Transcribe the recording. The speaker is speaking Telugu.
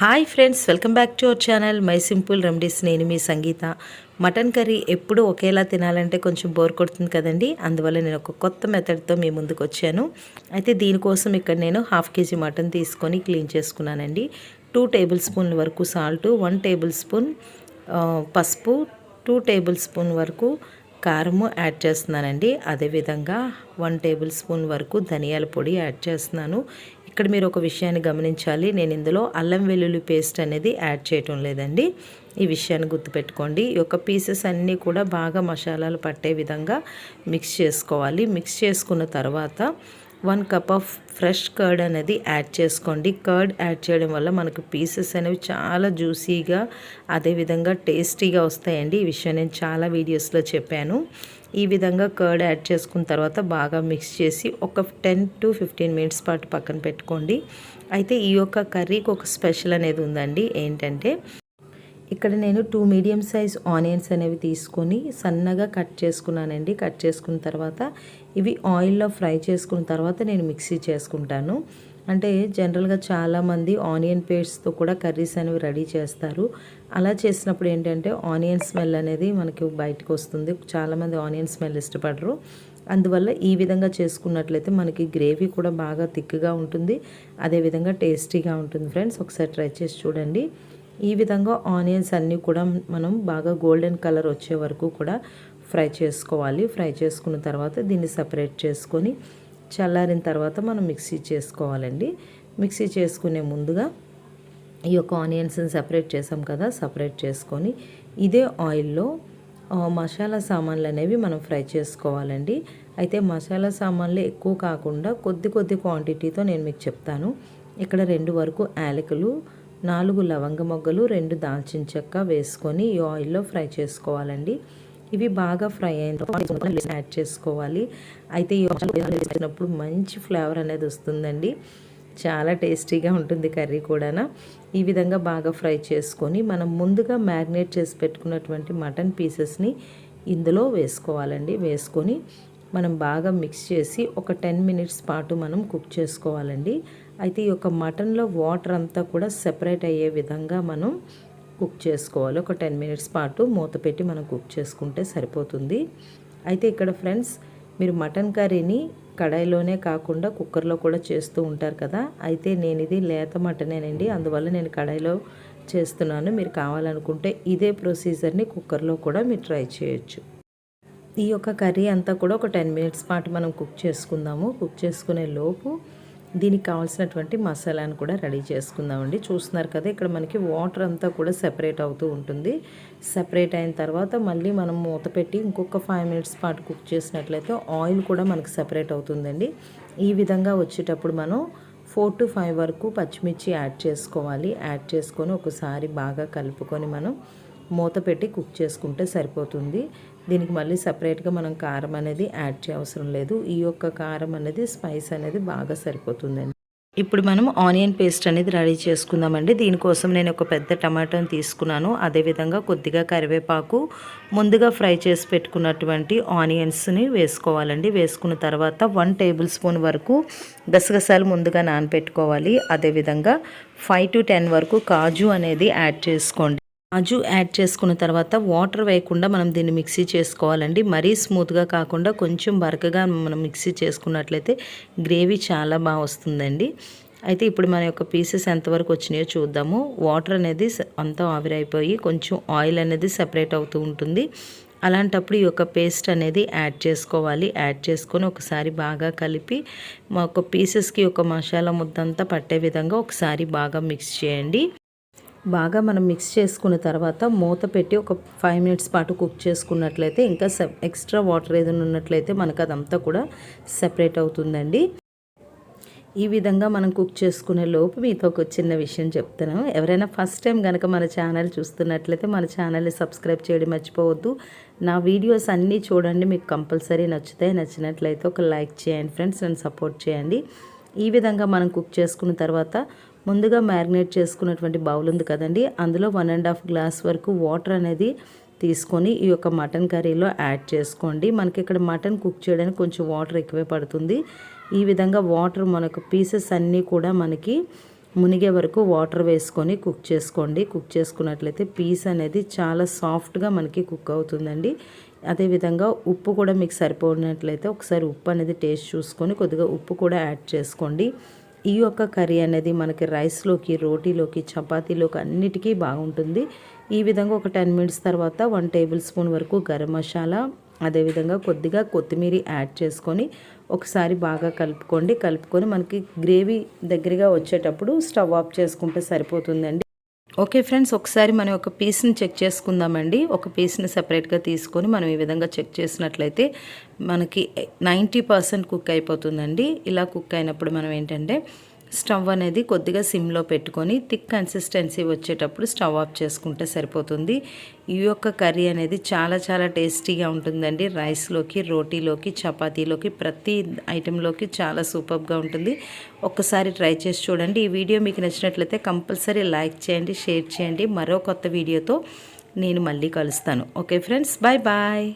Hi friends, welcome back to our channel my simple remedies. నేను మీ సంగీత. మటన్ కర్రీ ఎప్పుడు ఒకేలా తినాలంటే కొంచెం బోర్ కొడుతుంది కదండి. అందువల్ల నేను ఒక కొత్త మెథడ్తో మీ ముందుకు వచ్చాను. అయితే దీనికోసం ఇక్కడ నేను 1/2 kg మటన్ తీసుకొని క్లీన్ చేసుకున్నానండి. 2 టేబుల్ స్పూన్ల వరకు సాల్ట్, 1 టేబుల్ స్పూన్ పసుపు, 2 టేబుల్ స్పూన్ వరకు కారము యాడ్ చేస్తున్నానండి. అదేవిధంగా 1 టేబుల్ స్పూన్ వరకు ధనియాల పొడి యాడ్ చేస్తున్నాను. ఇక్కడ మీరు ఒక విషయాన్ని గమనించాలి, నేను ఇందులో అల్లం వెల్లుల్లి పేస్ట్ అనేది యాడ్ చేయటం లేదండి. ఈ విషయాన్ని గుర్తుపెట్టుకోండి. ఈ యొక్క పీసెస్ అన్నీ కూడా బాగా మసాలాలు పట్టే విధంగా మిక్స్ చేసుకోవాలి. మిక్స్ చేసుకున్న తర్వాత 1 కప్ ఆఫ్ ఫ్రెష్ కర్డ్ అనేది యాడ్ చేసుకోండి. కర్డ్ యాడ్ చేయడం వల్ల మనకు పీసెస్ అనేవి చాలా జ్యూసీగా అదేవిధంగా టేస్టీగా వస్తాయండి. ఈ విషయం నేను చాలా వీడియోస్లో చెప్పాను. ఈ విధంగా కర్డ్ యాడ్ చేసుకున్న తర్వాత బాగా మిక్స్ చేసి ఒక 10 to 15 మినిట్స్ పాటు పక్కన పెట్టుకోండి. అయితే ఈ యొక్క కర్రీకి ఒక స్పెషల్ అనేది ఉందండి. ఏంటంటే ఇక్కడ నేను 2 మీడియం సైజ్ ఆనియన్స్ అనేవి తీసుకొని సన్నగా కట్ చేసుకున్నానండి. కట్ చేసుకున్న తర్వాత ఇవి ఆయిల్లో ఫ్రై చేసుకున్న తర్వాత నేను మిక్సీ చేసుకుంటాను. అంటే జనరల్గా చాలామంది ఆనియన్ పేస్ట్తో కూడా కర్రీస్ అనేవి రెడీ చేస్తారు. అలా చేసినప్పుడు ఏంటంటే ఆనియన్ స్మెల్ అనేది మనకి బయటకు వస్తుంది. చాలామంది ఆనియన్ స్మెల్ ఇష్టపడరు. అందువల్ల ఈ విధంగా చేసుకున్నట్లయితే మనకి గ్రేవీ కూడా బాగా థిక్గా ఉంటుంది, అదేవిధంగా టేస్టీగా ఉంటుంది. ఫ్రెండ్స్, ఒకసారి ట్రై చేసి చూడండి. ఈ విధంగా ఆనియన్స్ అన్నీ కూడా మనం బాగా గోల్డెన్ కలర్ వచ్చే వరకు కూడా ఫ్రై చేసుకోవాలి. ఫ్రై చేసుకున్న తర్వాత దీన్ని సపరేట్ చేసుకొని చల్లారిన తర్వాత మనం మిక్సీ చేసుకోవాలండి. మిక్సీ చేసుకునే ముందుగా ఈ యొక్క ఆనియన్స్ని సపరేట్ చేసాం కదా, సపరేట్ చేసుకొని ఇదే ఆయిల్లో మసాలా సామాన్లు అనేవి మనం ఫ్రై చేసుకోవాలండి. అయితే మసాలా సామాన్లు ఎక్కువ కాకుండా కొద్ది క్వాంటిటీతో నేను మీకు చెప్తాను. ఇక్కడ 2 వరకు యాలకులు, 4 లవంగ మొగ్గలు, 2 దాల్చిన చెక్క వేసుకొని ఈ ఆయిల్లో ఫ్రై చేసుకోవాలండి. ఇవి బాగా ఫ్రై అయిన తర్వాత యాడ్ చేసుకోవాలి. అయితే ఈ ఆయిల్ వేసినప్పుడు మంచి ఫ్లేవర్ అనేది వస్తుందండి. చాలా టేస్టీగా ఉంటుంది కర్రీ కూడా. ఈ విధంగా బాగా ఫ్రై చేసుకొని మనం ముందుగా మ్యారినేట్ చేసి పెట్టుకున్నటువంటి మటన్ పీసెస్ని ఇందులో వేసుకోవాలండి. వేసుకొని మనం బాగా మిక్స్ చేసి ఒక 10 మినిట్స్ పాటు మనం కుక్ చేసుకోవాలండి. అయితే ఈ యొక్క మటన్లో వాటర్ అంతా కూడా సెపరేట్ అయ్యే విధంగా మనం కుక్ చేసుకోవాలి. ఒక 10 మినిట్స్ పాటు మూత పెట్టి మనం కుక్ చేసుకుంటే సరిపోతుంది. అయితే ఇక్కడ ఫ్రెండ్స్, మీరు మటన్ కర్రీని కడాయిలోనే కాకుండా కుక్కర్లో కూడా చేస్తూ ఉంటారు కదా. అయితే నేను ఇది లేత మటనేనండి, అందువల్ల నేను కడాయిలో చేస్తున్నాను. మీరు కావాలనుకుంటే ఇదే ప్రొసీజర్ని కుక్కర్లో కూడా మీరు ట్రై చేయొచ్చు. ఈ యొక్క కర్రీ అంతా కూడా ఒక 10 మినిట్స్ పాటు మనం కుక్ చేసుకుందాము. కుక్ చేసుకునే లోపు దీనికి కావాల్సినటువంటి మసాలాను కూడా రెడీ చేసుకుందామండి. చూస్తున్నారు కదా, ఇక్కడ మనకి వాటర్ అంతా కూడా సెపరేట్ అవుతూ ఉంటుంది. సెపరేట్ అయిన తర్వాత మళ్ళీ మనం మూత పెట్టి ఇంకొక 5 మినిట్స్ పాటు కుక్ చేసినట్లయితే ఆయిల్ కూడా మనకు సెపరేట్ అవుతుందండి. ఈ విధంగా వచ్చేటప్పుడు మనం 4 to 5 వరకు పచ్చిమిర్చి యాడ్ చేసుకోవాలి. యాడ్ చేసుకొని ఒకసారి బాగా కలుపుకొని మనం మూత పెట్టి కుక్ చేసుకుంటే సరిపోతుంది. దీనికి మళ్ళీ సపరేట్గా మనం కారం అనేది యాడ్ చేయవసరం లేదు. ఈ యొక్క కారం అనేది స్పైస్ అనేది బాగా సరిపోతుందండి. ఇప్పుడు మనం ఆనియన్ పేస్ట్ అనేది రెడీ చేసుకుందామండి. దీనికోసం నేను ఒక పెద్ద టమాటోని తీసుకున్నాను. అదేవిధంగా కొద్దిగా కరివేపాకు, ముందుగా ఫ్రై చేసి పెట్టుకున్నటువంటి ఆనియన్స్ని వేసుకోవాలండి. వేసుకున్న తర్వాత 1 టేబుల్ స్పూన్ వరకు గసగసాలు ముందుగా నానబెట్టుకోవాలి. అదేవిధంగా 5 to 10 వరకు కాజు అనేది యాడ్ చేసుకోండి. కాజు యాడ్ చేసుకున్న తర్వాత వాటర్ వేయకుండా మనం దీన్ని మిక్సీ చేసుకోవాలండి. మరీ స్మూత్గా కాకుండా కొంచెం బరకగా మనం మిక్సీ చేసుకున్నట్లయితే గ్రేవీ చాలా బాగా వస్తుందండి. అయితే ఇప్పుడు మన యొక్క పీసెస్ ఎంతవరకు వచ్చినాయో చూద్దాము. వాటర్ అనేది అంతా ఆవిరైపోయి కొంచెం ఆయిల్ అనేది సెపరేట్ అవుతూ ఉంటుంది. అలాంటప్పుడు ఈ యొక్క పేస్ట్ అనేది యాడ్ చేసుకోవాలి. యాడ్ చేసుకొని ఒకసారి బాగా కలిపి మా యొక్క పీసెస్కి ఒక మసాలా ముద్దంతా పట్టే విధంగా ఒకసారి బాగా మిక్స్ చేయండి. బాగా మనం మిక్స్ చేసుకున్న తర్వాత మూత పెట్టి ఒక 5 మినిట్స్ పాటు కుక్ చేసుకున్నట్లయితే ఇంకా ఎక్స్ట్రా వాటర్ ఏదైనా ఉన్నట్లయితే మనకు అదంతా కూడా సెపరేట్ అవుతుందండి. ఈ విధంగా మనం కుక్ చేసుకునే లోపు మీతో ఒక చిన్న విషయం చెప్తాను. ఎవరైనా ఫస్ట్ టైం కనుక మన ఛానల్ చూస్తున్నట్లయితే మన ఛానల్ని సబ్స్క్రైబ్ చేయడం మర్చిపోవద్దు. నా వీడియోస్ అన్నీ చూడండి, మీకు కంపల్సరీ నచ్చుతాయి. నచ్చినట్లయితే ఒక లైక్ చేయండి ఫ్రెండ్స్, నన్ను సపోర్ట్ చేయండి. ఈ విధంగా మనం కుక్ చేసుకున్న తర్వాత ముందుగా మ్యారినేట్ చేసుకున్నటువంటి బౌల్ ఉంది కదండి, అందులో 1.5 గ్లాస్ వరకు వాటర్ అనేది తీసుకొని ఈ యొక్క మటన్ కర్రీలో యాడ్ చేసుకోండి. మనకి ఇక్కడ మటన్ కుక్ చేయడానికి కొంచెం వాటర్ ఎక్కువే పడుతుంది. ఈ విధంగా వాటర్ మనకు పీసెస్ అన్నీ కూడా మనకి మునిగే వరకు వాటర్ వేసుకొని కుక్ చేసుకోండి. కుక్ చేసుకున్నట్లయితే పీస్ అనేది చాలా సాఫ్ట్గా మనకి కుక్ అవుతుందండి. అదేవిధంగా ఉప్పు కూడా మీకు సరిపోయినట్లయితే ఒకసారి ఉప్పు అనేది టేస్ట్ చూసుకొని కొద్దిగా ఉప్పు కూడా యాడ్ చేసుకోండి. ఈ యొక్క కర్రీ అనేది మనకి రైస్లోకి, రోటీలోకి, చపాతీలోకి అన్నిటికీ బాగుంటుంది. ఈ విధంగా ఒక 10 మినిట్స్ తర్వాత 1 టేబుల్ స్పూన్ వరకు గరం మసాలా, అదేవిధంగా కొద్దిగా కొత్తిమీర యాడ్ చేసుకొని ఒకసారి బాగా కలుపుకొని మనకి గ్రేవీ దగ్గరగా వచ్చేటప్పుడు స్టవ్ ఆఫ్ చేసుకుంటే సరిపోతుందండి. ఓకే ఫ్రెండ్స్, ఒకసారి మనం ఒక పీస్ని చెక్ చేసుకుందామండి. ఒక పీస్ని సెపరేట్గా తీసుకొని మనం ఈ విధంగా చెక్ చేసినట్లయితే మనకి 90% కుక్ అయిపోతుందండి. ఇలా కుక్ అయినప్పుడు మనం ఏంటంటే స్టవ్ అనేది కొద్దిగా సిమ్లో పెట్టుకొని థిక్ కన్సిస్టెన్సీ వచ్చేటప్పుడు స్టవ్ ఆఫ్ చేసుకుంటే సరిపోతుంది. ఈ యొక్క కర్రీ అనేది చాలా చాలా టేస్టీగా ఉంటుందండి. రైస్లోకి, రోటీలోకి, చపాతీలోకి, ప్రతి ఐటెంలోకి చాలా సూపర్గా ఉంటుంది. ఒక్కసారి ట్రై చేసి చూడండి. ఈ వీడియో మీకు నచ్చినట్లయితే కంపల్సరీ లైక్ చేయండి, షేర్ చేయండి. మరో కొత్త వీడియోతో నేను మళ్ళీ కలుస్తాను. Okay friends, bye bye.